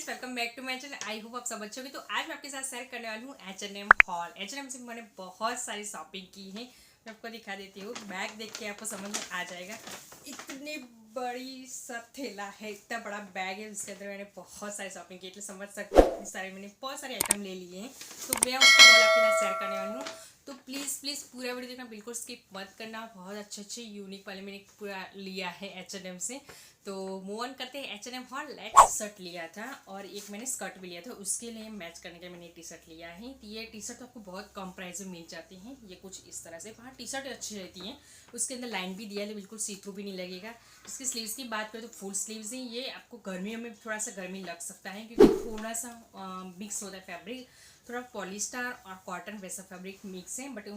Friends, welcome back to my channel. I hope आप सब अच्छे होंगे। तो आज मैं आपके साथ शेयर करने वाली हूँ H&M हॉल। H&M से मैंने बहुत सारी शॉपिंग की है। मैं आपको दिखा देती हूँ। बैग देख के आपको समझ में आ जाएगा। इतनी बड़ी सा थैला है, इतना बड़ा बैग है, उसके अंदर मैंने बहुत सारी शॉपिंग की, इसलिए समझ सकते हो इतनी सारी मैंने बहुत सारे आइटम ले लिए हैं। तो मैं उसका हॉल आपके साथ शेयर करने वाली हूँ। तो प्लीज़ पूरा वीडियो देखना, बिल्कुल स्किप मत करना। बहुत अच्छे यूनिक वाले मैंने पूरा लिया है H&M से। तो मूव ऑन करते हैं। H&M हॉल लेट्स शर्ट लिया था और एक मैंने स्कर्ट भी लिया था, उसके लिए मैच करने के लिए मैंने टी शर्ट लिया है। ये टी शर्ट आपको बहुत कम प्राइस में मिल जाती हैं। ये कुछ इस तरह से, वहाँ टी शर्ट अच्छी रहती हैं, उसके अंदर लाइन भी दिया है, बिल्कुल सी थ्रू भी नहीं लगेगा। इसकी स्लीव्स की बात करें तो फुल स्लीव्स हैं। ये आपको गर्मियों में थोड़ा सा गर्मी लग सकता है क्योंकि थोड़ा सा मिक्स होता है फैब्रिक, थोड़ा पॉलिस्टर और कॉटन वैसा फैब्रिक मिक्स है। बट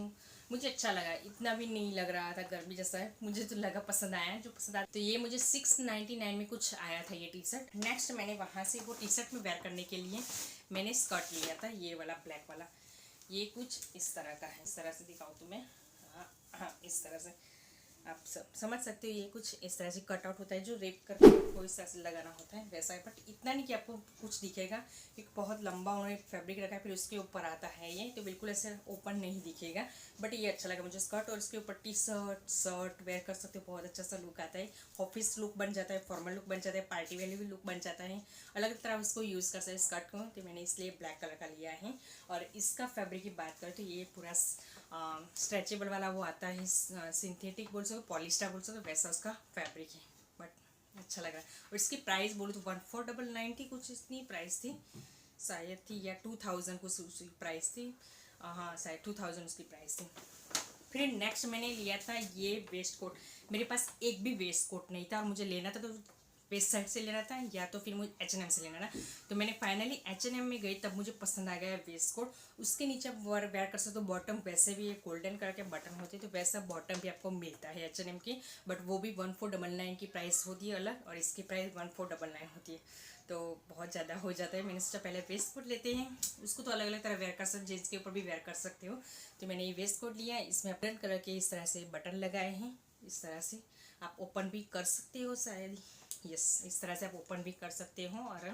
मुझे अच्छा लगा, इतना भी नहीं लग रहा था गर्मी जैसा है, मुझे तो लगा पसंद आया जो पसंद आया। तो ये मुझे 699 में कुछ आया था ये टी शर्ट। नेक्स्ट मैंने वहाँ से वो टी शर्ट में वेयर करने के लिए मैंने स्कर्ट लिया था, ये वाला ब्लैक वाला। ये कुछ इस तरह का है, इस तरह से दिखाऊँ तुम्हें। हाँ, इस तरह से आप सब समझ सकते हो। ये कुछ इस तरह से कट आउट होता है, जो रेप करके आपको इस तरह से लगाना होता है वैसा है। बट इतना नहीं कि आपको कुछ दिखेगा, एक बहुत लंबा उन्होंने फैब्रिक रखा है, फिर उसके ऊपर आता है ये, तो बिल्कुल ऐसे ओपन नहीं दिखेगा। बट ये अच्छा लगा मुझे स्कर्ट, और इसके ऊपर टी शर्ट वेयर कर सकते हो, बहुत अच्छा सा लुक आता है। ऑफिस लुक बन जाता है, फॉर्मल लुक बन जाता है, पार्टी वेयर भी लुक बन जाता है। अलग तरह उसको यूज़ कर सकते हैं स्कर्ट को। तो मैंने इसलिए ब्लैक कलर का लिया है। और इसका फैब्रिक की बात करें तो ये पूरा स्ट्रेचेबल वाला वो आता है, सिंथेटिक बोल सकते हो, पॉलिस्टर बोल सकते हो, वैसा उसका फैब्रिक है। बट अच्छा लग रहा है। और इसकी प्राइस बोलो तो 1499 थी, कुछ इतनी प्राइस थी शायद थी, या 2000 कुछ उसकी प्राइस थी। हाँ, शायद 2000 उसकी प्राइस थी। फिर नेक्स्ट मैंने लिया था ये वेस्ट कोट। मेरे पास एक भी वेस्ट कोट नहीं था और मुझे लेना था, तो वेस्ट साइड से लेना था या तो फिर मुझे H&M से लेना था। तो मैंने फाइनली H&M में गई, तब मुझे पसंद आ गया वेस्ट कोट। उसके नीचे आप वेयर कर सकते हो बॉटम, वैसे भी गोल्डन कलर के बटन होते हैं, तो वैसा बॉटम भी आपको मिलता है H&M की। बट वो भी 1499 की प्राइस होती है अलग, और इसकी प्राइस 1499 होती है, तो बहुत ज़्यादा हो जाता है। मैंने सोचा पहले वेस्ट कोट लेते हैं, उसको तो अलग अलग तरह वेयर कर सकते, जीन्स के ऊपर भी वेयर कर सकते हो। तो मैंने ये वेस्ट कोट लिया, इसमें ब्लैक कलर के इस तरह से बटन लगाए हैं। इस तरह से आप ओपन भी कर सकते हो शायद, यस, इस तरह से आप ओपन भी कर सकते हो और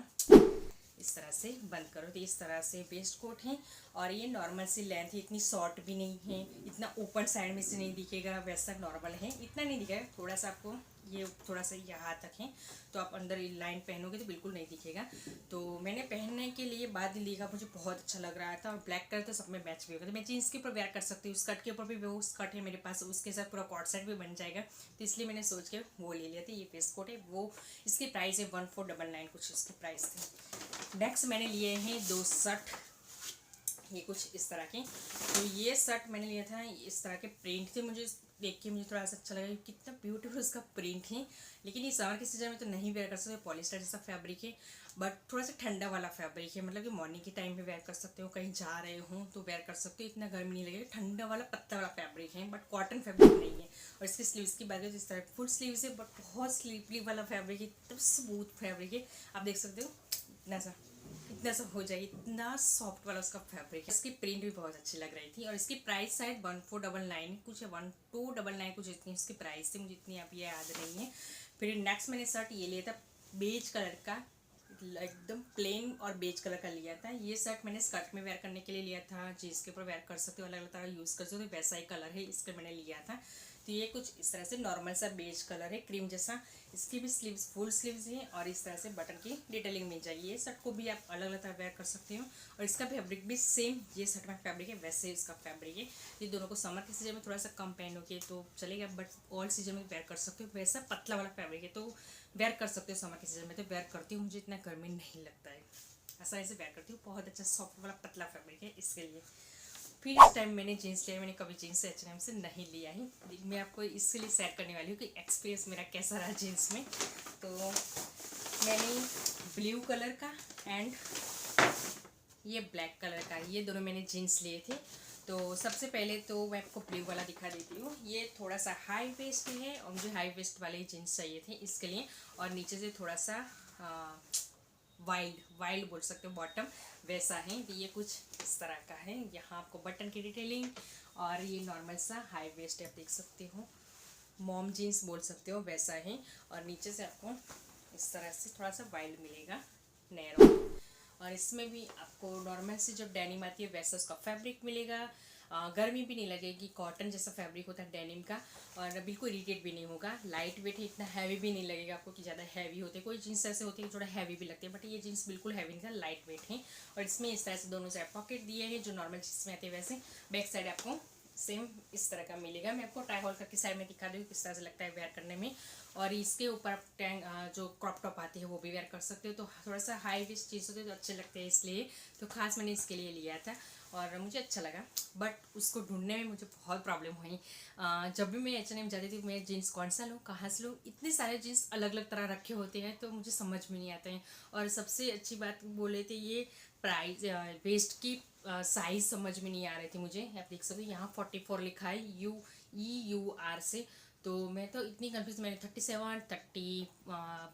इस तरह से बंद करो। तो इस तरह से वेस्ट कोट है, और ये नॉर्मल सी लेंथ है, इतनी शॉर्ट भी नहीं है, इतना ओपन साइड में से नहीं दिखेगा, वैसा नॉर्मल है, इतना नहीं दिखेगा। थोड़ा सा आपको ये थोड़ा सा यहाँ तक है, तो आप अंदर लाइन पहनोगे तो बिल्कुल नहीं दिखेगा। तो मैंने पहनने के लिए बाद लिखा, मुझे बहुत अच्छा लग रहा था, और ब्लैक कलर तो सब में मैच भी होगा। तो मैं जीन्स के ऊपर वेयर कर सकती हूँ, स्कर्ट के ऊपर भी वो स्कर्ट है मेरे पास, उसके साथ पूरा कॉट सेट भी बन जाएगा। तो इसलिए मैंने सोच के वो ले लिया था। ये वेस्ट कोट है, वो इसकी प्राइस है 1499 कुछ इसकी प्राइस थी। नेक्स्ट मैंने लिए हैं दो शर्ट, ये कुछ इस तरह के। तो ये शर्ट मैंने लिया था, इस तरह के प्रिंट थे, मुझे देख के मुझे थोड़ा सा अच्छा लगा, कितना ब्यूटीफुल उसका प्रिंट है। लेकिन ये समर के सीजन में तो नहीं वेयर कर सकते, पॉलिस्टर जैसा फैब्रिक है, बट थोड़ा सा ठंडा वाला फैब्रिक है, मतलब कि मॉर्निंग के टाइम में वेयर कर सकते हो, कहीं जा रहे हो तो वेयर कर सकते हो, इतना गर्मी नहीं लगेगा। ठंडा वाला पत्ता वाला फैब्रिक है, बट कॉटन फैब्रिक नहीं है। और इसकी स्लीव्स की बात करें तो इस तरह फुल स्लीव्स है, बट बहुत स्लीपली वाला फैब्रिक है, एकदम स्मूथ फैब्रिक है। आप देख सकते हो इतना सा हो जाएगी, इतना सॉफ्ट वाला उसका फैब्रिक है। इसकी प्रिंट भी बहुत अच्छी लग रही थी, और इसकी प्राइस शायद 1499 कुछ है, 1299 कुछ इतनी इसकी प्राइस थी, मुझे इतनी अब ये याद नहीं है। फिर नेक्स्ट मैंने शर्ट ये लिया था बेज कलर का, एकदम प्लेन और बेज कलर का लिया था। ये शर्ट मैंने स्कर्ट में वेयर करने के लिए लिया था, जीन्स के ऊपर वेयर कर सकते हो, अलग अलग तरह यूज़ कर सकते हो, वैसा ही कलर है, इसका मैंने लिया था। तो ये कुछ इस तरह से नॉर्मल सा बेज कलर है, क्रीम जैसा। इसकी भी स्लीव्स फुल स्लीव्स हैं, और इस तरह से बटन की डिटेलिंग मिल जाएगी। ये शर्ट को भी आप अलग अलग तरह वेयर कर सकते हो, और इसका फैब्रिक भी सेम ये शर्ट में फैब्रिक है वैसे ही इसका फैब्रिक है। ये दोनों को समर के सीजन में थोड़ा सा कम पहनोगे तो चलेगा, बट ऑल सीजन में वेयर कर सकते हो, वैसा पतला वाला फैब्रिक है, तो वेयर कर सकते हो। समर के सीजन में तो वेयर करती हूँ, मुझे इतना गर्मी नहीं लगता है, आसानी से वेयर करती हूँ। बहुत अच्छा सॉफ्ट वाला पतला फैब्रिक है इसके लिए। फिर इस टाइम मैंने जीन्स लिया, मैंने कभी जीन्स H&M से नहीं लिया है। मैं आपको इसके लिए शेयर करने वाली हूँ कि एक्सपीरियंस मेरा कैसा रहा जीन्स में। तो मैंने ब्लू कलर का एंड ये ब्लैक कलर का, ये दोनों मैंने जीन्स लिए थे। तो सबसे पहले तो मैं आपको ब्लू वाला दिखा देती हूँ। ये थोड़ा सा हाई वेस्ट है, और मुझे हाई वेस्ट वाले जीन्स चाहिए थे इसके लिए, और नीचे से थोड़ा सा वाइल्ड बोल सकते हो बॉटम, वैसा है। तो ये कुछ इस तरह का है, यहाँ आपको बटन की डिटेलिंग, और ये नॉर्मल सा हाई वेस्ट आप देख सकते हो, मॉम जीन्स बोल सकते हो, वैसा है। और नीचे से आपको इस तरह से थोड़ा सा वाइल्ड मिलेगा, नैरो। और इसमें भी आपको नॉर्मल सी जो डेनिम आती है वैसा उसका फैब्रिक मिलेगा। गर्मी भी नहीं लगेगी, कॉटन जैसा फैब्रिक होता है डेनिम का, और बिल्कुल इरिटेट भी नहीं होगा। लाइट वेट है, इतना हैवी भी नहीं लगेगा आपको कि ज़्यादा हैवी होते हैं। कोई जीन्स ऐसे होते हैं थोड़ा हैवी भी लगते हैं, बट ये जीन्स बिल्कुल हैवी नहीं था, लाइट वेट है। और इसमें इस तरह से दोनों साइड पॉकेट दिए हैं जो नॉर्मल जीन्स में आते हैं वैसे। बैक साइड आपको सेम इस तरह का मिलेगा। मैं आपको ट्राई हॉल करके साइड में दिखा दूँ किस तरह से लगता है वेयर करने में। और इसके ऊपर आप टैंक जो क्रॉप टॉप आती है वो भी वेयर कर सकते हो, तो थोड़ा सा हाई वेस्ट चीज़ होती है तो अच्छे लगते हैं, इसलिए तो खास मैंने इसके लिए लिया था और मुझे अच्छा लगा। बट उसको ढूंढने में मुझे बहुत प्रॉब्लम हुई। जब भी मैं H&M जाती थी, मैं जीन्स कौन सा लूँ, कहाँ से लूँ, इतने सारे जीन्स अलग अलग तरह रखे होते हैं तो मुझे समझ में नहीं आते हैं। और सबसे अच्छी बात बोले थे ये प्राइस, वेस्ट की साइज़ समझ में नहीं आ रही थी मुझे। आप देख सकते हो यहाँ 44 लिखा है UEUR से, तो मैं तो इतनी कंफ्यूज। मैंने 37, 30,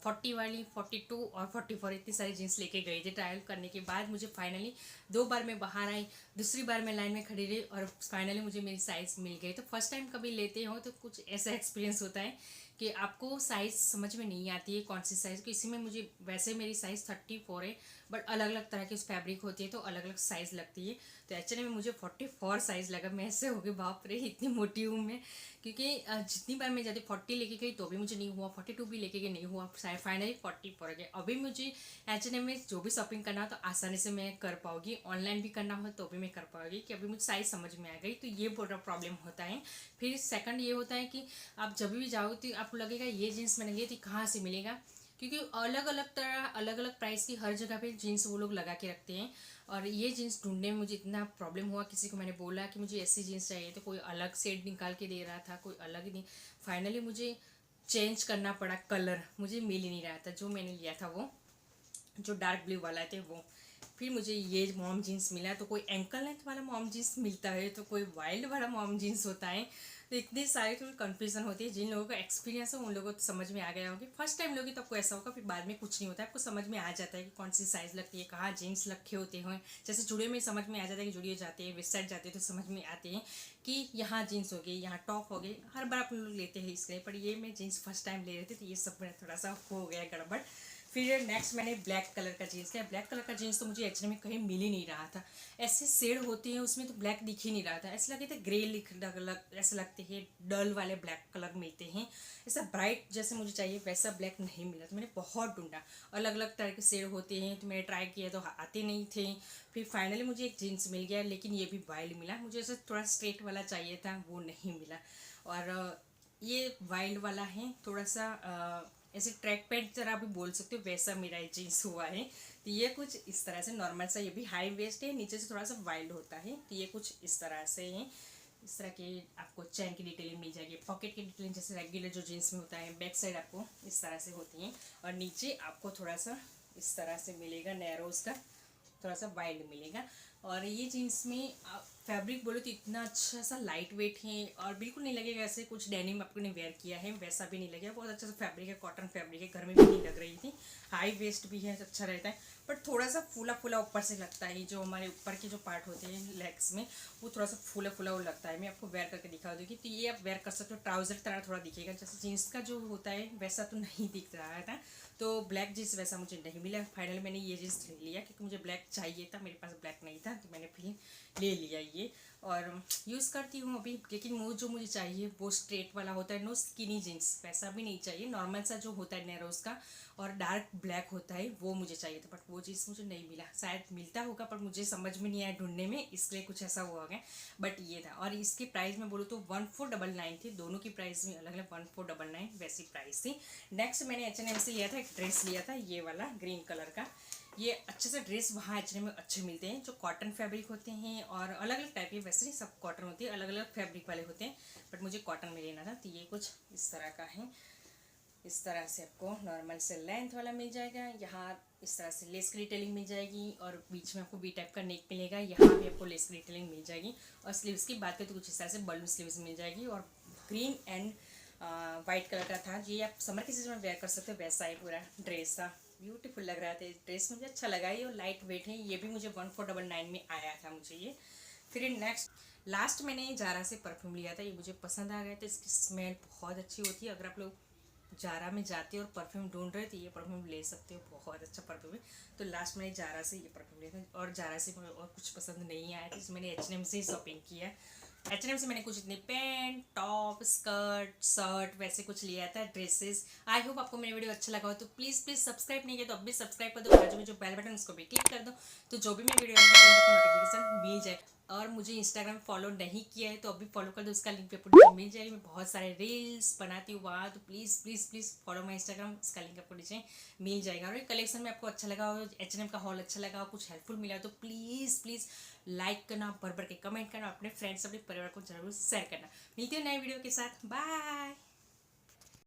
40 वाली, 42 और 44 इतनी सारी जीन्स लेके गई थी। ट्रायल करने के बाद मुझे फाइनली 2 बार मैं बाहर आई, दूसरी बार मैं लाइन में खड़ी रही और फाइनली मुझे मेरी साइज़ मिल गई। तो फर्स्ट टाइम कभी लेते हो तो कुछ ऐसा एक्सपीरियंस होता है कि आपको साइज़ समझ में नहीं आती है कौन सी साइज़ की। इसी में मुझे वैसे मेरी साइज़ 34 है, बट अलग अलग तरह की फैब्रिक होती है तो अलग अलग साइज़ लगती है। तो एक्चुअली में मुझे 44 साइज़ लगा। मैं ऐसे हो गई बाप रे इतनी मोटी हूँ मैं, क्योंकि जितनी बार मैं जाती 40 लेके गई तो भी मुझे नहीं हुआ, 42 भी लेके गई नहीं हुआ, फाइनली 40 पड़ गया। अभी मुझे H&M में जो भी शॉपिंग करना हो तो आसानी से मैं कर पाऊँगी, ऑनलाइन भी करना हो तो भी मैं कर पाऊँगी कि अभी मुझे साइज़ समझ में आ गई। तो ये बड़ा प्रॉब्लम होता है। फिर सेकंड ये होता है कि आप जब भी जाओ तो आपको लगेगा ये जीन्स मैंने ली थी कहाँ से मिलेगा, क्योंकि अलग अलग तरह अलग अलग प्राइस की हर जगह पे जीन्स वो लोग लगा के रखते हैं। और ये जीन्स ढूंढने में मुझे इतना प्रॉब्लम हुआ। किसी को मैंने बोला कि मुझे ऐसी जीन्स चाहिए तो कोई अलग सेट निकाल के दे रहा था, कोई अलग नहीं। फाइनली मुझे चेंज करना पड़ा कलर, मुझे मिल ही नहीं रहा था जो मैंने लिया था वो जो डार्क ब्लू वाला थे वो। फिर मुझे ये मॉम जीन्स मिला, तो कोई एंकल लेंथ वाला मॉम जीन्स मिलता है तो कोई वाइल्ड वाला मॉम जीन्स होता है। तो इतनी सारी थोड़ी कन्फ्यूजन होती है। जिन लोगों का एक्सपीरियंस हो उन लोगों को तो समझ में आ गया होगा। फर्स्ट टाइम लोगे तो आपको ऐसा होगा, फिर बाद में कुछ नहीं होता है, आपको समझ में आ जाता है कि कौन सी साइज़ लगती है, कहाँ जीन्स रखे होते हैं। जैसे जुड़ियो में समझ में आ जाता है कि जुड़ियो जाते हैं, वेस्ट साइड जाते हैं तो समझ में आते हैं कि यहाँ जीन्स हो गई, यहाँ टॉप हो गई। हर बार आप लोग लेते हैं इसके लिए, पर ये मैं जीन्स फर्स्ट टाइम ले रहे थे तो ये सब मेरा थोड़ा सा हो गया गड़बड़। फिर नेक्स्ट मैंने ब्लैक कलर का जीन्स लिया। ब्लैक कलर का जीन्स तो मुझे H&M में कहीं मिल ही नहीं रहा था। ऐसे शेड होते हैं उसमें तो ब्लैक दिख ही नहीं रहा था, ऐसे लगे थे ग्रे ऐसे लगते हैं, डल वाले ब्लैक कलर मिलते हैं। ऐसा ब्राइट जैसे मुझे चाहिए वैसा ब्लैक नहीं मिला। तो मैंने बहुत ढूंढा, अलग अलग तरह के शेड होते हैं तो मैंने ट्राई किया तो आते नहीं थे। फिर फाइनली मुझे एक जीन्स मिल गया, लेकिन ये भी वाइल्ड मिला। मुझे ऐसा थोड़ा स्ट्रेट वाला चाहिए था, वो नहीं मिला। और ये वाइल्ड वाला है, थोड़ा सा ऐसे ट्रैक पैंट तरह भी बोल सकते हो, वैसा मेरा ये जीन्स हुआ है। तो ये कुछ इस तरह से नॉर्मल सा, ये भी हाई वेस्ट है, नीचे से थोड़ा सा वाइल्ड होता है। तो ये कुछ इस तरह से है। इस तरह के आपको चैन की डिटेलिंग मिल जाएगी, पॉकेट की डिटेलिंग जैसे रेगुलर जो जीन्स में होता है। बैक साइड आपको इस तरह से होती है और नीचे आपको थोड़ा सा इस तरह से मिलेगा, नैरोज का थोड़ा सा वाइल्ड मिलेगा। और ये जीन्स में फैब्रिक बोलो तो इतना अच्छा सा लाइट वेट है और बिल्कुल नहीं लगेगा ऐसे कुछ डेनिम आपने वेयर किया है वैसा भी नहीं लगेगा। बहुत अच्छा सा फैब्रिक है, कॉटन फैब्रिक है, घर में भी नहीं लग रही थी। हाई वेस्ट भी है, अच्छा रहता है, बट थोड़ा सा फूला फूला ऊपर से लगता है। जो हमारे ऊपर के जो पार्ट होते हैं लेग्स में वो थोड़ा सा फूला फूला वो लगता है। मैं आपको वेयर करके दिखा दूँगी। तो ये आप वेयर कर सकते हो, ट्राउजर तरह थोड़ा दिखेगा, जैसे जीन्स का जो होता है वैसा तो नहीं दिख रहा था। तो ब्लैक जीन्स वैसा मुझे नहीं मिला। फाइनली मैंने ये जीन्स ले लिया क्योंकि मुझे ब्लैक चाहिए था, मेरे पास ब्लैक नहीं था, तो मैंने फिर ले लिया ये और यूज़ करती हूँ अभी। लेकिन वो जो मुझे चाहिए वो स्ट्रेट वाला होता है, नो स्किनी जीन्स, वैसा भी नहीं चाहिए, नॉर्मल सा जो होता है नैरोज का और डार्क ब्लैक होता है वो मुझे चाहिए था। बट वो चीज़ मुझे नहीं मिला, शायद मिलता होगा पर मुझे समझ में नहीं आया ढूंढने में, इसलिए कुछ ऐसा हुआ गया। बट ये था। और इसकी प्राइस में बोलूँ तो 1499 थी। दोनों की प्राइस में अलग अलग 1499 वैसी प्राइस थी। नेक्स्ट मैंने H&M से लिया था, एक ड्रेस लिया था ये वाला ग्रीन कलर का। ये अच्छे से ड्रेस वहाँ H&M में अच्छे मिलते हैं, जो कॉटन फैब्रिक होते हैं और अलग अलग टाइप के, वैसे नहीं सब कॉटन होती है, अलग अलग फैब्रिक वाले होते हैं, बट मुझे कॉटन में लेना था। तो ये कुछ इस तरह का है। इस तरह से आपको नॉर्मल से लेंथ वाला मिल जाएगा। यहाँ इस तरह से लेस की डिटेलिंग मिल जाएगी और बीच में आपको वी टाइप का नेक मिलेगा, यहाँ भी आपको लेस की डिटेलिंग मिल जाएगी। और स्लीव्स की बात करें तो कुछ इस तरह से बलून स्लीव्स मिल जाएगी और ग्रीन एंड वाइट कलर का था। ये आप समर के सीजन में वेयर कर सकते हो, वैसा ही पूरा ड्रेस था। ब्यूटीफुल लग रहा था ड्रेस, मुझे अच्छा लगा ये, और लाइट वेट है। ये भी मुझे 1499 में आया था मुझे ये। फिर नेक्स्ट लास्ट मैंने जारा से परफ्यूम लिया था, ये मुझे पसंद आ गया था। इसकी स्मेल बहुत अच्छी होती है। अगर आप लोग जारा में जाते हो और परफ्यूम ढूंढ रहे तो ये परफ्यूम ले सकते हो, बहुत अच्छा परफ्यूम है। तो लास्ट मैंने जारा से ये परफ्यूम लिया था और जारा से मुझे और कुछ पसंद नहीं आया था, मैंने H&M से ही शॉपिंग किया। H&M से मैंने कुछ इतने पैंट, टॉप, स्कर्ट, शर्ट वैसे कुछ लिया था, ड्रेसेस। आई होप आपको मेरी वीडियो अच्छा लगा हो, तो प्लीज़ प्लीज़ सब्सक्राइब नहीं किया तो अब भी सब्सक्राइब कर दो, बाजू में जो बेल बटन उसको भी क्लिक कर दो, तो जो भी मैं वीडियो आपको नोटिफिकेशन मिल जाए। और मुझे इंस्टाग्राम फॉलो नहीं किया है तो अभी फॉलो कर दो, उसका लिंक पे आपको नीचे मिल जाएगी। मैं बहुत सारे रील्स बनाती हूँ वहाँ, तो please please please follow my Instagram, उसका लिंक आपको नीचे मिल जाएगा। और ये कलेक्शन में आपको अच्छा लगा हो, H&M का हॉल अच्छा लगा हो, कुछ हेल्पफुल मिला हो, तो प्लीज़ प्लीज़ लाइक करना, भर भर के कमेंट करना, अपने फ्रेंड्स अपने परिवार को जरूर शेयर करना। मिलती हूँ नए वीडियो के साथ, बाय।